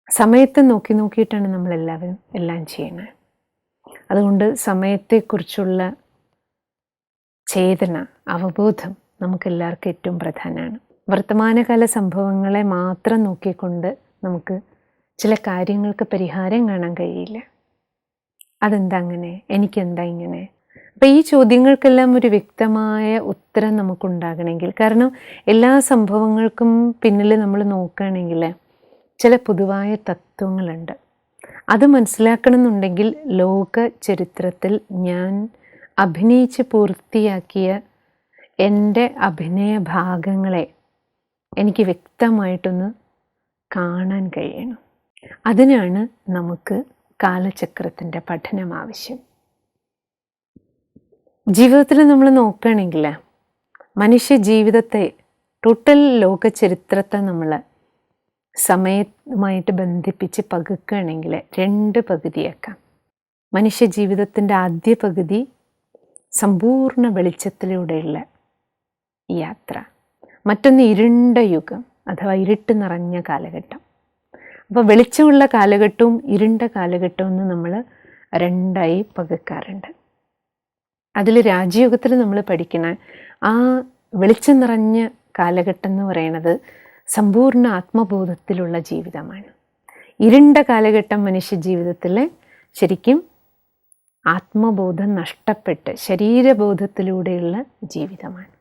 സമയത്തെ നോക്കിയിട്ടാണ് നമ്മളെല്ലാവരും എല്ലാം ചെയ്യുന്നത്. അതുകൊണ്ട് സമയത്തെക്കുറിച്ചുള്ള ചേതന, അവബോധം നമുക്കെല്ലാവർക്കും ഏറ്റവും പ്രധാനമാണ്. വർത്തമാനകാല സംഭവങ്ങളെ മാത്രം നോക്കിക്കൊണ്ട് നമുക്ക് ചില കാര്യങ്ങൾക്ക് പരിഹാരം കാണാൻ കഴിയില്ല. അതെന്താ അങ്ങനെ, എനിക്കെന്താ ഇങ്ങനെ? അപ്പം ഈ ചോദ്യങ്ങൾക്കെല്ലാം ഒരു വ്യക്തമായ ഉത്തരം നമുക്കുണ്ടാകണമെങ്കിൽ, കാരണം എല്ലാ സംഭവങ്ങൾക്കും പിന്നിൽ നമ്മൾ നോക്കുകയാണെങ്കിൽ ചില പൊതുവായ തത്വങ്ങളുണ്ട്. അത് മനസ്സിലാക്കണം എന്നുണ്ടെങ്കിൽ ലോക ചരിത്രത്തിൽ ഞാൻ അഭിനയിച്ച് പൂർത്തിയാക്കിയ എൻ്റെ അഭിനയ ഭാഗങ്ങളെ എനിക്ക് വ്യക്തമായിട്ടൊന്ന് കാണാൻ കഴിയണം. അതിനാണ് നമുക്ക് കാലചക്രത്തിൻ്റെ പഠനം ആവശ്യം. ജീവിതത്തിൽ നമ്മൾ നോക്കുകയാണെങ്കിൽ മനുഷ്യ ജീവിതത്തെ, ടോട്ടൽ ലോക ചരിത്രത്തെ നമ്മൾ സമയവുമായിട്ട് ബന്ധിപ്പിച്ച് പകുക്കുകയാണെങ്കിൽ 2 പകുതിയാക്കാം. മനുഷ്യ ജീവിതത്തിൻ്റെ ആദ്യ പകുതി സമ്പൂർണ്ണ വെളിച്ചത്തിലൂടെയുള്ള യാത്ര, മറ്റൊന്ന് ഇരുണ്ട യുഗം അഥവാ ഇരുട്ട് നിറഞ്ഞ കാലഘട്ടം. അപ്പോൾ വെളിച്ചമുള്ള കാലഘട്ടവും ഇരുണ്ട കാലഘട്ടവും എന്ന് നമ്മൾ 2ആയി പകുക്കാറുണ്ട്. അതിൽ രാജയോഗത്തിൽ നമ്മൾ പഠിക്കുന്ന ആ വെളിച്ചം നിറഞ്ഞ കാലഘട്ടം എന്ന് പറയുന്നത് സമ്പൂർണ്ണ ആത്മബോധത്തിലുള്ള ജീവിതമാണ്. ഇരുണ്ട കാലഘട്ടം മനുഷ്യ ജീവിതത്തിൽ ശരിക്കും ആത്മബോധം നഷ്ടപ്പെട്ട് ശരീരബോധത്തിലൂടെയുള്ള ജീവിതമാണ്.